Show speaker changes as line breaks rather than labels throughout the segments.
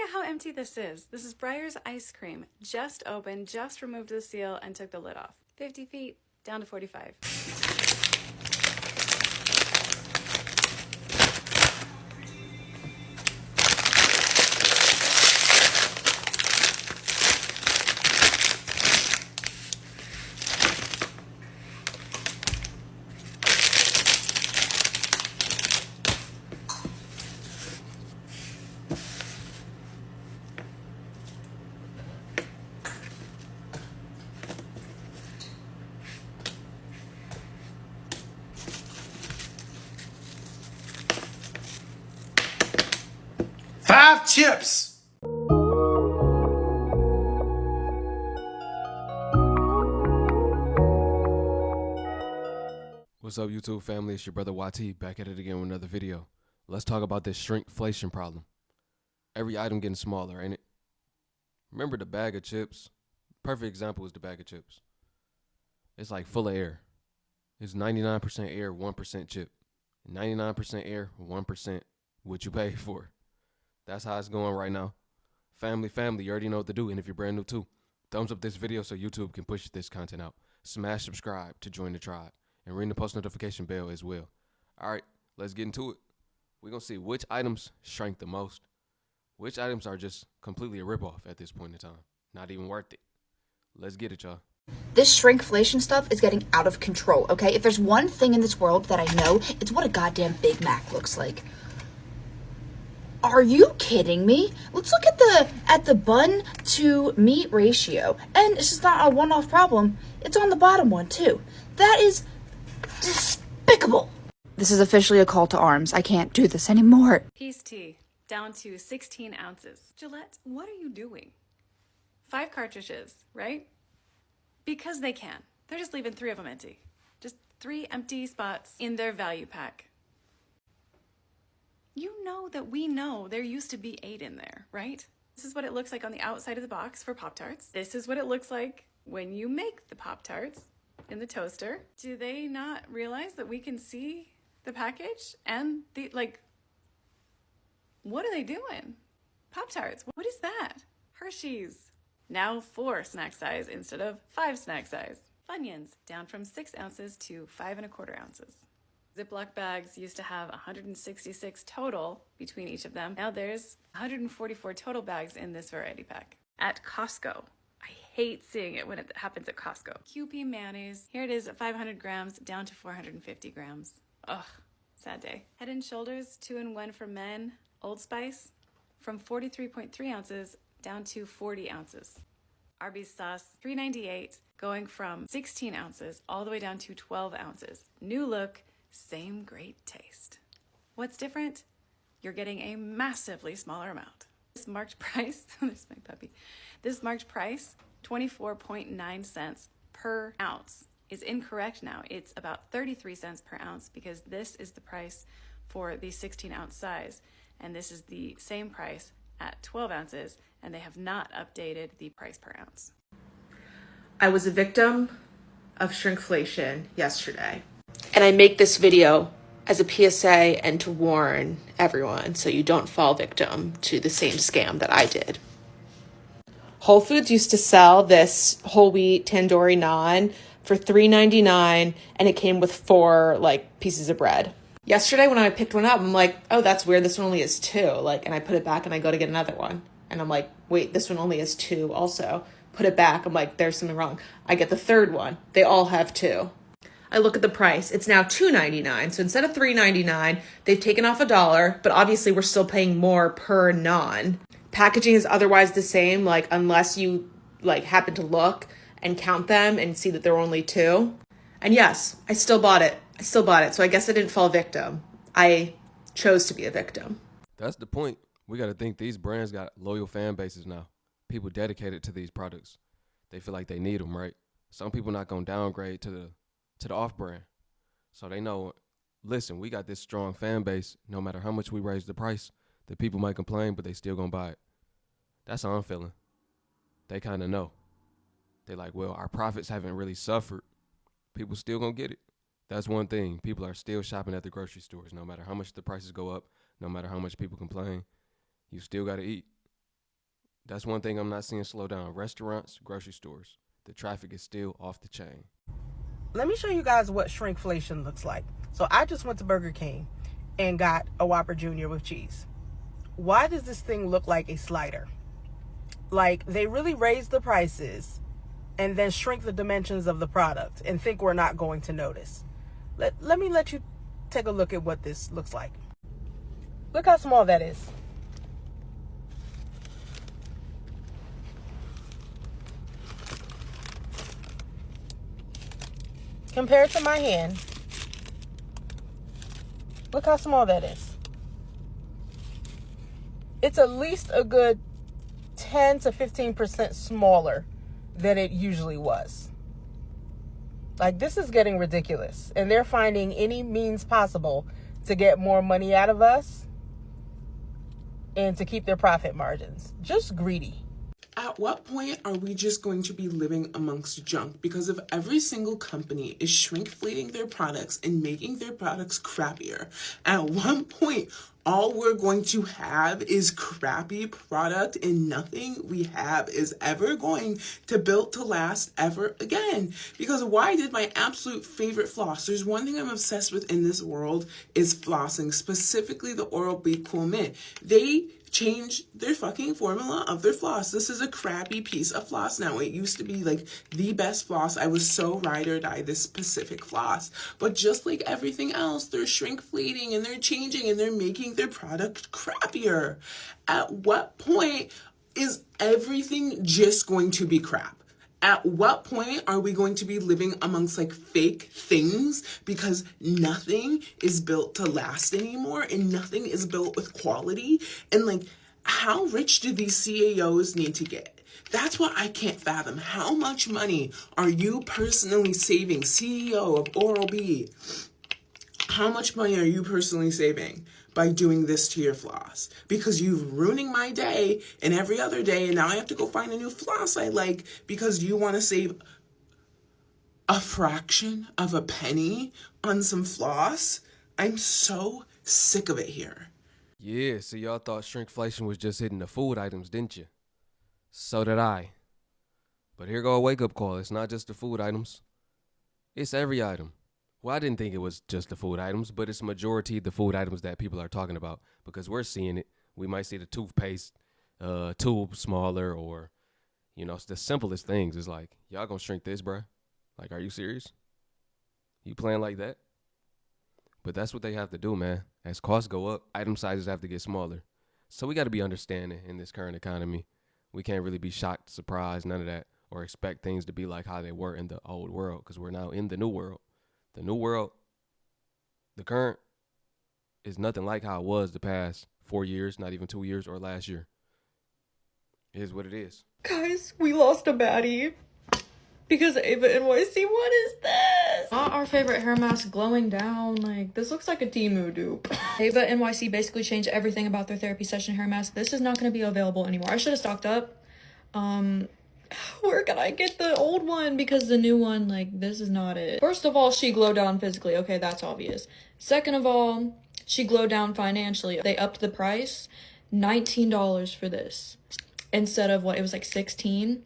at how empty this is. This is Breyer's ice cream. Just opened, just removed the seal and took the lid off. 50 feet down to 45.
5 chips.
What's up, YouTube family? It's your brother YT back at it again with another video. Let's talk about this shrinkflation problem. Every item getting smaller, ain't it? Remember the bag of chips? Perfect example is the bag of chips. It's like full of air. It's 99% air, 1% chip. 99% air, 1% what you pay for. That's how it's going right now. Family, you already know what to do. And if you're brand new too, thumbs up this video so YouTube can push this content out. Smash subscribe to join the tribe. And ring the post notification bell as well. All right, let's get into it. We're going to see which items shrank the most. Which items are just completely a ripoff at this point in time. Not even worth it. Let's get it, y'all.
This shrinkflation stuff is getting out of control, okay? If there's one thing in this world that I know, it's what a goddamn Big Mac looks like. Are you kidding me? Let's look at the bun to meat ratio. And this is not a one-off problem. It's on the bottom one too. That is despicable. This is officially a call to arms. I can't do this anymore.
Piece tea, down to 16 ounces. Gillette, what are you doing? 5 cartridges, right? Because they can. They're just leaving 3 of them empty. Just 3 empty spots in their value pack. You know that we know there used to be 8 in there, right? This is what it looks like on the outside of the box for Pop-Tarts. This is what it looks like when you make the Pop-Tarts in the toaster. Do they not realize that we can see the package and the, like, what are they doing? Pop-Tarts, what is that? Hershey's, now 4 snack size instead of 5 snack size. Funyuns, down from 6 ounces to 5 1/4 ounces. Ziploc bags used to have 166 total between each of them. Now there's 144 total bags in this variety pack. At Costco, I hate seeing it when it happens at Costco. QP mayonnaise, here it is at 500 grams down to 450 grams. Ugh, sad day. Head and Shoulders 2-in-1 for men, Old Spice, from 43.3 ounces down to 40 ounces. Arby's sauce, $3.98, going from 16 ounces all the way down to 12 ounces. New look, same great taste. What's different? You're getting a massively smaller amount. This marked price, there's my puppy. This marked price, 24.9 cents per ounce, is incorrect now. It's about 33 cents per ounce because this is the price for the 16-ounce size, and this is the same price at 12 ounces, and they have not updated the price per ounce.
I was a victim of shrinkflation yesterday. And I make this video as a PSA and to warn everyone so you don't fall victim to the same scam that I did. Whole Foods used to sell this whole wheat tandoori naan for $3.99, and it came with 4 pieces of bread. Yesterday when I picked one up, I'm like, oh, that's weird. This one only has 2. And I put it back and I go to get another one. And I'm like, wait, this one only has 2 also. Put it back. I'm like, there's something wrong. I get the third one. They all have 2. I look at the price. It's now $2.99. So instead of $3.99, they've taken off $1, but obviously we're still paying more per naan. Packaging is otherwise the same, unless you happen to look and count them and see that there were only 2. And yes, I still bought it. So I guess I didn't fall victim. I chose to be a victim.
That's the point. We got to think these brands got loyal fan bases now. People dedicated to these products. They feel like they need them, right? Some people not going to downgrade to the off-brand. So they know, listen, we got this strong fan base. No matter how much we raise the price, the people might complain, but they still going to buy it. That's how I'm feeling. They kind of know. They like, well, our profits haven't really suffered. People still going to get it. That's one thing. People are still shopping at the grocery stores. No matter how much the prices go up, no matter how much people complain, you still got to eat. That's one thing I'm not seeing slow down. Restaurants, grocery stores. The traffic is still off the chain.
Let me show you guys what shrinkflation looks like. So I just went to Burger King and got a Whopper Jr. with cheese. Why does this thing look like a slider? Like, they really raise the prices and then shrink the dimensions of the product and think we're not going to notice. Let me let you take a look at what this looks like. Look how small that is. Compared to my hand, look how small that is. It's at least a good 10 to 15% smaller than it usually was. Like, this is getting ridiculous. And they're finding any means possible to get more money out of us and to keep their profit margins. Just greedy.
At what point are we just going to be living amongst junk? Because if every single company is shrinkflating their products and making their products crappier, at one point, all we're going to have is crappy product and nothing we have is ever going to build to last ever again. Because why did my absolute favorite floss? There's one thing I'm obsessed with in this world is flossing, specifically the Oral-B Cool Mint. They change their fucking formula of their floss. This is a crappy piece of floss now. It used to be like the best floss. I was so ride or die this specific floss. But just like everything else, they're shrinkflating and they're changing and they're making their product crappier. At what point is everything just going to be crap? At what point are we going to be living amongst like fake things because nothing is built to last anymore and nothing is built with quality? And like, how rich do these CEOs need to get? That's what I can't fathom. How much money are you personally saving, CEO of Oral-B? How much money are you personally saving by doing this to your floss? Because you're ruining my day and every other day, and now I have to go find a new floss I like because you want to save a fraction of a penny on some floss. I'm so sick of it here.
Yeah, so y'all thought shrinkflation was just hitting the food items, didn't you? So did I. But here go a wake-up call. It's not just the food items. It's every item. Well, I didn't think it was just the food items, but it's majority of the food items that people are talking about because we're seeing it. We might see the toothpaste tube smaller or, you know, it's the simplest things. It's like, y'all gonna shrink this, bruh? Like, are you serious? You playing like that? But that's what they have to do, man. As costs go up, item sizes have to get smaller. So we got to be understanding in this current economy. We can't really be shocked, surprised, none of that, or expect things to be like how they were in the old world because we're now in the new world. The new world, the current, is nothing like how it was the past 4 years, not even 2 years, or last year. It is what it is.
Guys, we lost a baddie. Because Ava NYC, what is this? Not our favorite hair mask glowing down. Like, this looks like a Temu dupe. Ava NYC basically changed everything about their therapy session hair mask. This is not going to be available anymore. I should have stocked up. Where can I get the old one? Because the new one, like, this is not it. First of all, she glowed down physically. Okay, that's obvious. Second of all, she glowed down financially. They upped the price. $19 for this. Instead of what, it was like $16.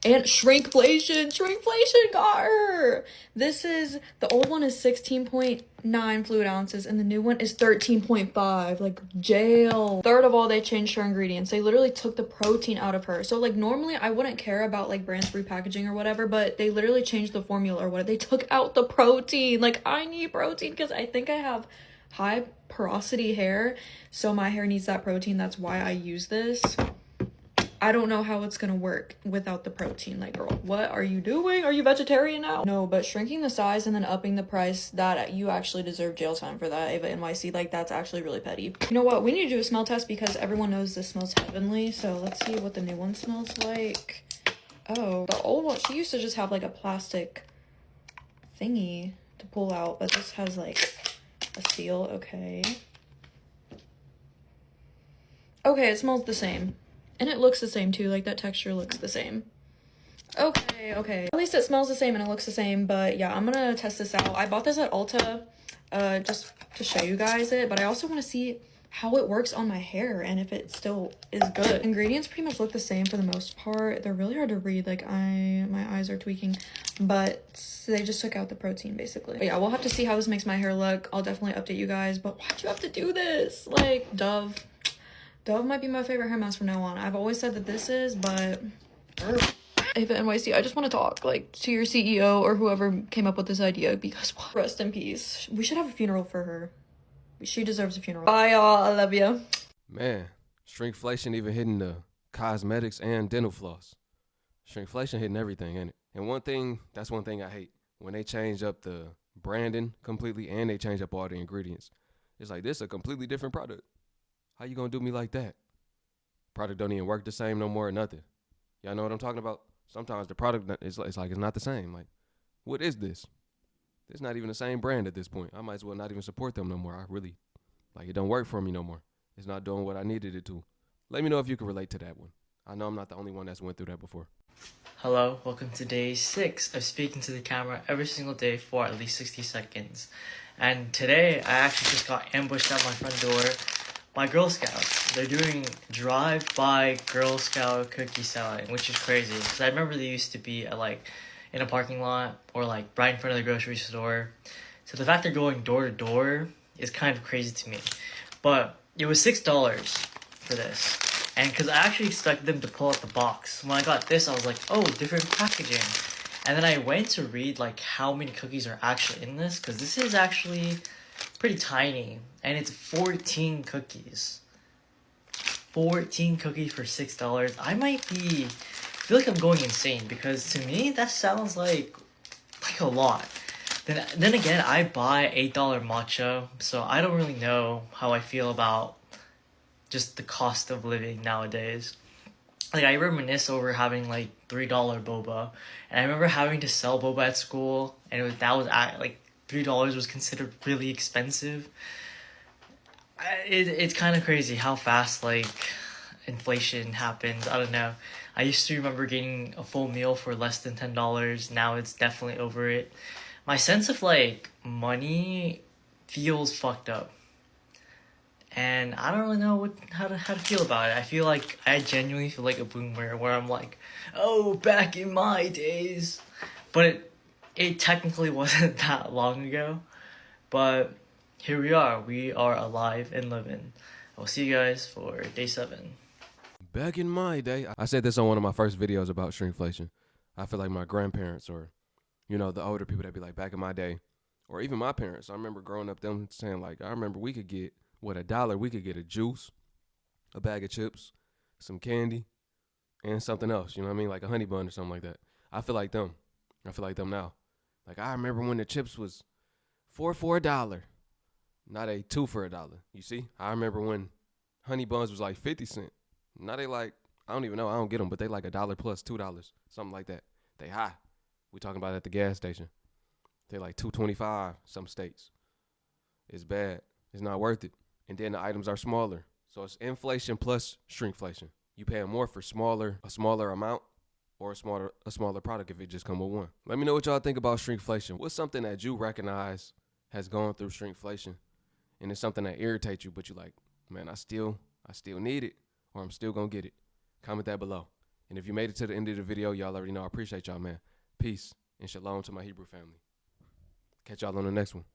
And shrinkflation got her. This is, the old one is 16.9 fluid ounces and the new one is 13.5. Like, jail. Third of all, they changed her ingredients. They literally took the protein out of her. So like, normally I wouldn't care about like brands repackaging or whatever, but they literally changed the formula or what. They took out the protein. Like, I need protein because I think I have high porosity hair, so my hair needs that protein. That's why I use this. I don't know how it's gonna work without the protein. Like, girl, what are you doing? Are you vegetarian now? No, but shrinking the size and then upping the price, that you actually deserve jail time for that, Ava NYC. Like, that's actually really petty. You know what? We need to do a smell test because everyone knows this smells heavenly. So let's see what the new one smells like. Oh, the old one, she used to just have like a plastic thingy to pull out, but this has like a seal. Okay. Okay, it smells the same. And it looks the same too, like that texture looks the same. Okay. At least it smells the same and it looks the same, but yeah, I'm gonna test this out. I bought this at Ulta just to show you guys it, but I also want to see how it works on my hair and if it still is good. Ingredients pretty much look the same for the most part. They're really hard to read, like my eyes are tweaking, but they just took out the protein basically. But yeah, we'll have to see how this makes my hair look. I'll definitely update you guys, but why'd you have to do this? Like, Dove might be my favorite hair mask from now on. I've always said that this is, but Ava NYC, I just want to talk like to your CEO or whoever came up with this idea, because rest in peace. We should have a funeral for her. She deserves a funeral. Bye, y'all. I love you.
Man, shrinkflation even hitting the cosmetics and dental floss. Shrinkflation hitting everything, ain't it? And that's one thing I hate. When they change up the branding completely and they change up all the ingredients. It's like, this is a completely different product. How you gonna do me like that? Product don't even work the same no more or nothing. Y'all know what I'm talking about? Sometimes the product is it's not the same. Like, what is this? It's not even the same brand at this point. I might as well not even support them no more. I really, it don't work for me no more. It's not doing what I needed it to. Let me know if you can relate to that one. I know I'm not the only one that's went through that before.
Hello, welcome to day 6 of speaking to the camera every single day for at least 60 seconds. And today, I actually just got ambushed at my front door by Girl Scouts. They're doing drive-by Girl Scout cookie selling, which is crazy. Because I remember they used to be at, in a parking lot or right in front of the grocery store. So the fact they're going door to door is kind of crazy to me. But it was $6 for this. And because I actually expected them to pull out the box. When I got this, I was like, oh, different packaging. And then I went to read how many cookies are actually in this, because this is actually pretty tiny. And it's 14 cookies. 14 cookies for $6. I feel like I'm going insane, because to me that sounds like a lot. Then again, I buy $8 matcha, so I don't really know how I feel about just the cost of living nowadays. I reminisce over having $3 boba, and I remember having to sell boba at school, and $3 was considered really expensive. It's kind of crazy how fast inflation happens. I don't know. I used to remember getting a full meal for less than $10. Now it's definitely over it. My sense of money feels fucked up, and I don't really know how to feel about it. I genuinely feel like a boomer, where I'm like, oh, back in my days, but it technically wasn't that long ago. But here we are alive and living. I'll see you guys for day 7.
Back in my day, I said this on one of my first videos about shrinkflation. I feel like my grandparents or, the older people that be like, back in my day, or even my parents. I remember growing up, them saying I remember we could get, $1, we could get a juice, a bag of chips, some candy, and something else. You know what I mean? Like a honey bun or something like that. I feel like them. I feel like them now. I remember when the chips was 4 for $1, not a 2 for $1. You see? I remember when honey buns was 50 cents. Now they I don't even know. I don't get them, but they $1 plus $2, something like that. They high. We talking about at the gas station. They $2.25 some states. It's bad. It's not worth it. And then the items are smaller. So it's inflation plus shrinkflation. You paying more for a smaller amount, or a smaller product if it just come with one. Let me know what y'all think about shrinkflation. What's something that you recognize has gone through shrinkflation, and it's something that irritates you, but you man, I still need it, or I'm still gonna get it? Comment that below. And if you made it to the end of the video, y'all already know I appreciate y'all, man. Peace and shalom to my Hebrew family. Catch y'all on the next one.